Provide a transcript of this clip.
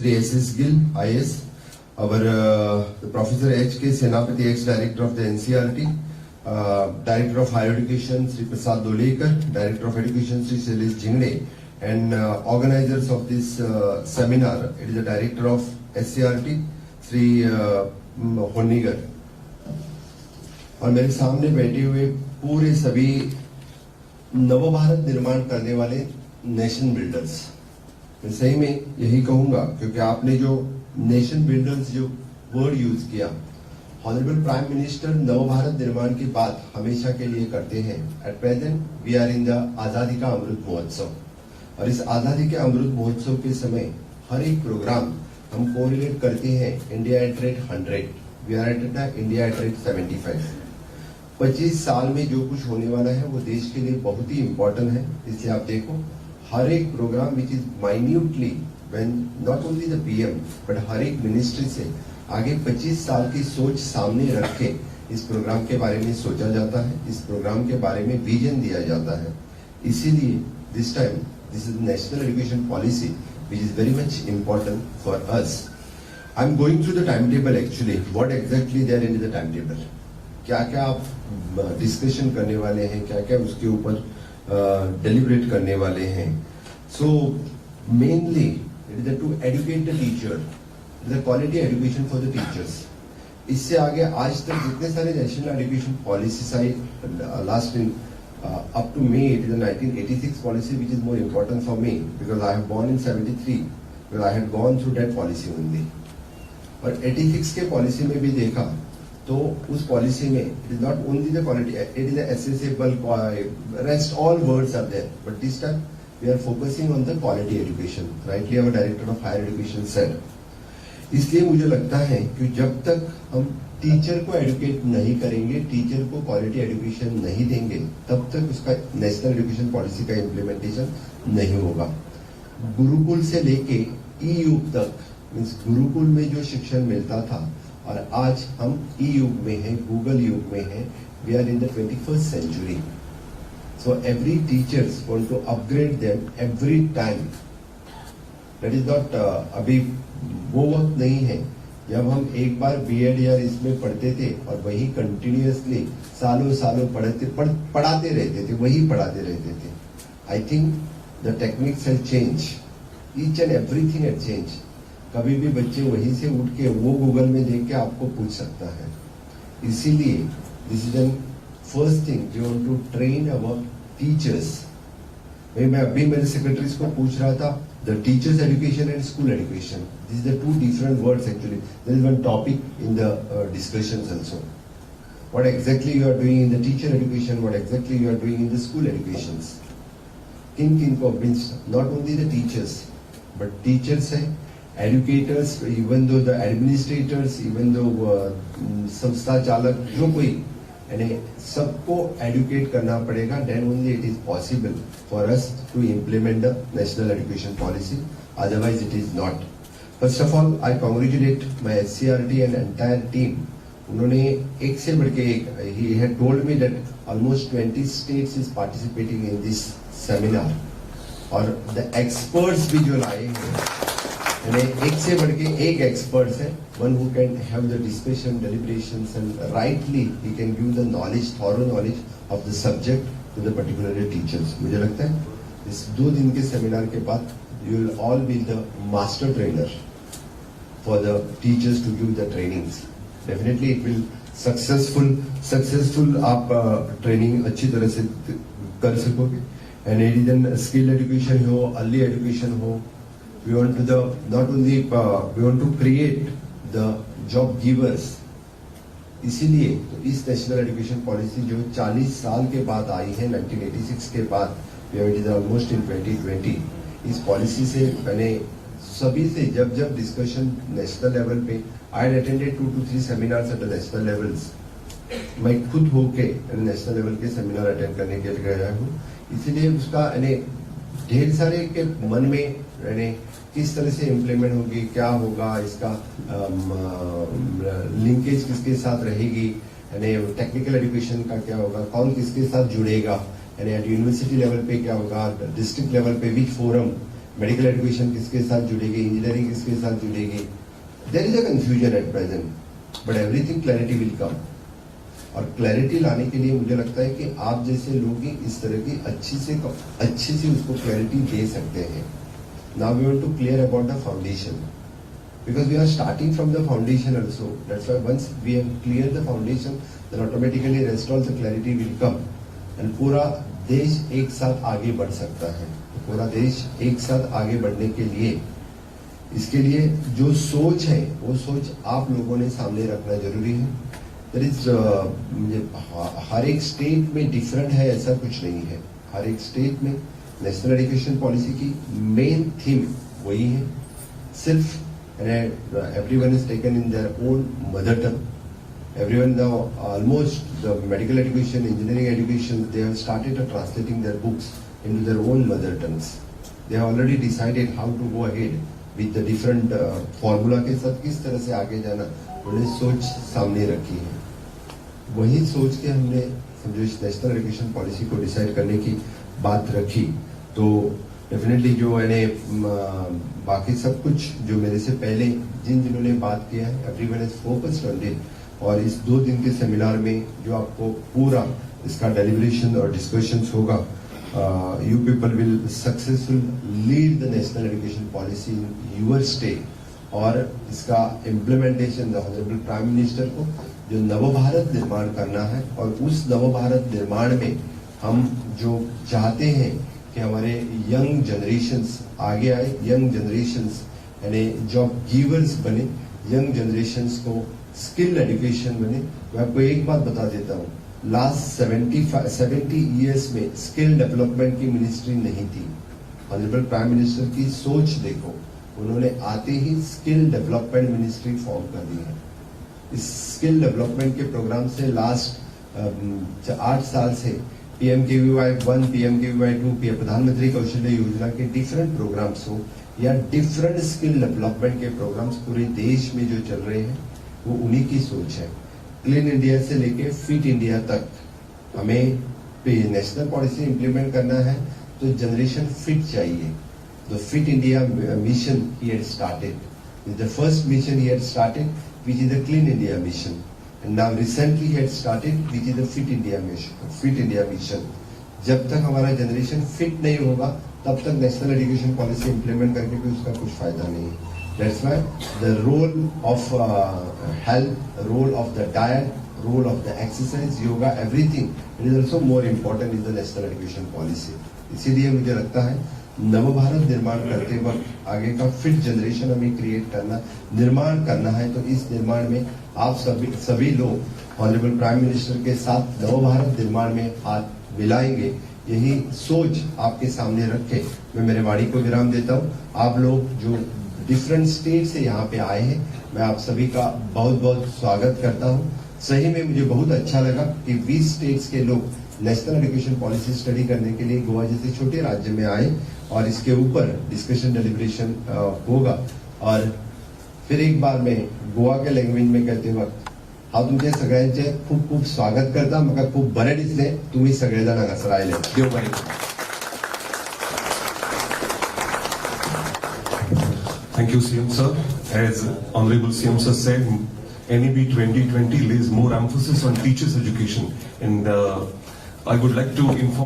Sri S.S. Gill, IS, our the Professor H.K. Senapati, ex-Director of the NCERT, Director of Higher Education, Sri Prasad Dolekar, Director of Education, Sri Shailesh Jingde, and organizers of this seminar. It is the Director of SCRT, Sri Honigar. और मेरे सामने बैठे हुए पूरे सभी नवभारत निर्माण करने वाले नेशन बिल्डर्स, मैं सही में यही कहूंगा क्योंकि आपने जो नेशन बिल्डर्स जो वर्ड यूज किया, ऑनरेबल प्राइम मिनिस्टर नवभारत निर्माण की बात हमेशा के लिए करते हैं. At present we are in the आजादी का अमृत महोत्सव, और इस आजादी के अमृत महोत्सव के समय हर एक प्रोग्राम हम कोरिलेट करते हैं India at rate 100. We are at India at rate 75. 25 साल में जो कुछ होने वाला है वो देश के लिए बहुत ही इंपॉर्टेंट है. इसलिए आप देखो हर एक programme which is minutely when not only the PM but हर एक मिनिस्ट्री से आगे 25 साल की सोच सामने रख के इस प्रोग्राम के बारे में सोचा जाता है, इस प्रोग्राम के बारे में विजन दिया जाता है. इसीलिए this time this is national education policy which is very much important for us. I am going through the time table. Actually what exactly there in the time table, क्या क्या आप डिस्कशन करने वाले हैं, क्या क्या उसके ऊपर डिलिब्रेट करने वाले हैं. So mainly it is to educate the teacher, the quality education for the teachers. इससे आगे आज तक जितने सारे national education policies I last in up to May, it is the 1986 policy which is more important for me because I have born in 73, because I had gone through that policy only. और 86 के policy में भी देखा तो उस policy में it is not only the quality, it is the accessible, rest all words are there, but this time we are focusing on the quality education. Rightly our Director of Higher Education said. इसलिए मुझे लगता है कि जब तक हम teacher को educate नहीं करेंगे, टीचर को क्वालिटी एजुकेशन नहीं देंगे, तब तक उसका नेशनल एजुकेशन पॉलिसी का इम्प्लीमेंटेशन नहीं होगा. गुरुकुल से लेके ई युग तक, मीन्स गुरुकुल में जो शिक्षण मिलता था और आज हम ई युग में हैं, गूगल युग में हैं. We are in the 21st century. So every teachers want to upgrade them every time. That is not अभी वो वक्त नहीं है जब हम एक बार बीएड या इसमें पढ़ते थे और वही कंटिन्यूअसली सालों सालों पढ़ाते रहते थे, वही पढ़ाते रहते थे. I think the techniques have change, each and everything have change. कभी भी बच्चे वहीं से उठ के वो गूगल में देख के आपको पूछ सकता है. इसीलिए this is an first thing we want to train our teachers. मैं अभी मेरे सेक्रेटरीज को पूछ रहा था, the teachers education and school education, these are the two different words actually. There is one topic in the discussions also. What exactly you are doing in the teacher education, what exactly you are doing in the school educations. किन को means not only the teachers but teachers है, educators, even though the administrators, even though संस्था चालक जो कोई, यानी सबको educate करना पड़ेगा. Then only it is possible for us to implement the national education policy, otherwise it is not. First of all I congratulate my SCERT and entire team. उन्होंने एक से बढ़ के एक, he had told me that almost 20 states is participating in this seminar. और the experts भी जो लाए हैं, एक से बढ़ के एक एक्सपर्ट्स है. One who can have the discussion, deliberations and rightly he can give the knowledge, thorough knowledge of the subject to the particular teachers. मुझे लगता है इस 2 दिन के सेमिनार के बाद you will all be the master trainer for the teachers to give the trainings. Definitely it will successful आप training अच्छी तरह से कर सकोगे. And it is an skill education हो, अर्ली एजुकेशन हो. We want to not only we want to create the job givers. इसीलिए तो इस नेशनल एजुकेशन पॉलिसी जो 40 साल के बाद आई है, 1986 के बाद, इट इज ऑलमोस्ट इन 2020. इस पॉलिसी से मैंने सभी से जब डिस्कशन नेशनल लेवल पे, I had attended 2 to 3 seminars at the national levels. मैं खुद होके नेशनल लेवल के सेमिनार अटेंड करने के लिए गया हूँ. इसीलिए उसका ढेर सारे के मन में किस तरह से इम्प्लीमेंट होगी, क्या होगा, इसका लिंकेज किसके साथ रहेगी, टेक्निकल एजुकेशन का क्या होगा, कौन किसके साथ जुड़ेगा, एट यूनिवर्सिटी लेवल पे क्या होगा, डिस्ट्रिक्ट लेवल पे विच फोरम, मेडिकल एजुकेशन किसके साथ जुड़ेगी, इंजीनियरिंग किसके साथ जुड़ेगी. There is a confusion at present, but everything clarity will come. और क्लैरिटी लाने के लिए मुझे लगता है कि आप जैसे लोग ही इस तरह की अच्छी से उसको क्लैरिटी दे सकते हैं. Now we want to clear about the foundation, because we are starting from the foundation also. That's why once we have cleared the foundation, then automatically rest all the clarity will come. And पूरा देश एक साथ आगे बढ़ सकता है. पूरा देश एक साथ आगे बढ़ने के लिए, इसके लिए जो सोच है वो सोच आप लोगों ने सामने रखना जरूरी है. There is हर एक स्टेट में डिफरेंट है ऐसा कुछ नहीं है. हर एक स्टेट में नेशनल एजुकेशन पॉलिसी की मेन थीम वही है. सिर्फ everyone is taken in their own mother tongue. Everyone now, almost the medical education, engineering education, they have started translating their books into their own mother tongues. They have already decided how to go ahead with the different formula के साथ किस तरह से आगे जाना, उन्हें सोच सामने रखी है. वही सोच के हमने समझो इस नेशनल एजुकेशन पॉलिसी को डिसाइड करने की बात रखी. तो डेफिनेटली जो मैंने बाकी सब कुछ जो मेरे से पहले जिन्होंने बात किया है, everyone is focused on it. और इस 2 दिन के सेमिनार में जो आपको पूरा इसका डेलिब्रेशन और डिस्कशंस होगा, you people will successful lead the national education policy in your state. और इसका इम्प्लीमेंटेशन ऑनरेबल प्राइम मिनिस्टर को जो नवभारत निर्माण करना है, और उस नवभारत निर्माण में हम जो चाहते हैं कि हमारे यंग जनरेशन्स आगे आए, यंग जनरेशन्स यानी जॉब गिवर्स बने, यंग जनरेशन्स को स्किल एजुकेशन बने. मैं आपको एक बात बता देता हूँ, लास्ट 70 ईयर्स में स्किल डेवलपमेंट की मिनिस्ट्री नहीं थी. ऑनरेबल प्राइम मिनिस्टर की सोच देखो, उन्होंने आते ही स्किल डेवलपमेंट मिनिस्ट्री फॉर्म कर दी है. इस स्किल डेवलपमेंट के प्रोग्राम से लास्ट 8 साल से PMKVY 1, PMKVY 2, प्रधानमंत्री कौशल्य योजना के डिफरेंट प्रोग्राम्स हो या डिफरेंट स्किल डेवलपमेंट के प्रोग्राम्स पूरे देश में जो चल रहे हैं, वो उन्हीं की सोच है. क्लीन इंडिया से लेके फिट इंडिया तक हमें नेशनल पॉलिसी इंप्लीमेंट करना है तो जनरेशन फिट चाहिए. The fit India mission he had started. The first mission he had started which is the clean India mission, and now recently he had started which is the fit India mission. जब तक हमारा generation fit नहीं होगा तब तक national education policy implement करके भी उसका कुछ फायदा नहीं है. That's why the role of health, role of the diet, role of the exercise, yoga, everything it is also more important in the national education policy. इसीलिए मुझे लगता है नवभारत निर्माण करते वक्त आगे का फिट जनरेशन हमें क्रिएट करना, निर्माण करना है. तो इस निर्माण में आप सभी लोग ऑनरेबल प्राइम मिनिस्टर के साथ नवभारत निर्माण में हाथ मिलाएंगे. यही सोच आपके सामने रख के मैं मेरे वाणी को विराम देता हूँ. आप लोग जो डिफरेंट स्टेट से यहाँ पे आए हैं, मैं आप सभी का बहुत बहुत स्वागत करता हूँ. सही में मुझे बहुत अच्छा लगा कि 20 स्टेट्स के लोग नेशनल एजुकेशन पॉलिसी स्टडी करने के लिए गोवा जैसे छोटे राज्य में आए और इसके ऊपर डिस्कशन डेलिब्रेशन होगा. और फिर एक बार मैं गोवा के लँग्वेज में कहते वक्त हांव तुमचे सगळ्यांचे खूप खूप स्वागत करता. म्हाका खूप बरें दिसलें तुम्ही सगळे जाण हांगासर आयले. देव बरें. Thank you, CM sir. As Honorable CM sir said, NEP 2020 lays more emphasis on teachers' education, and I would like to inform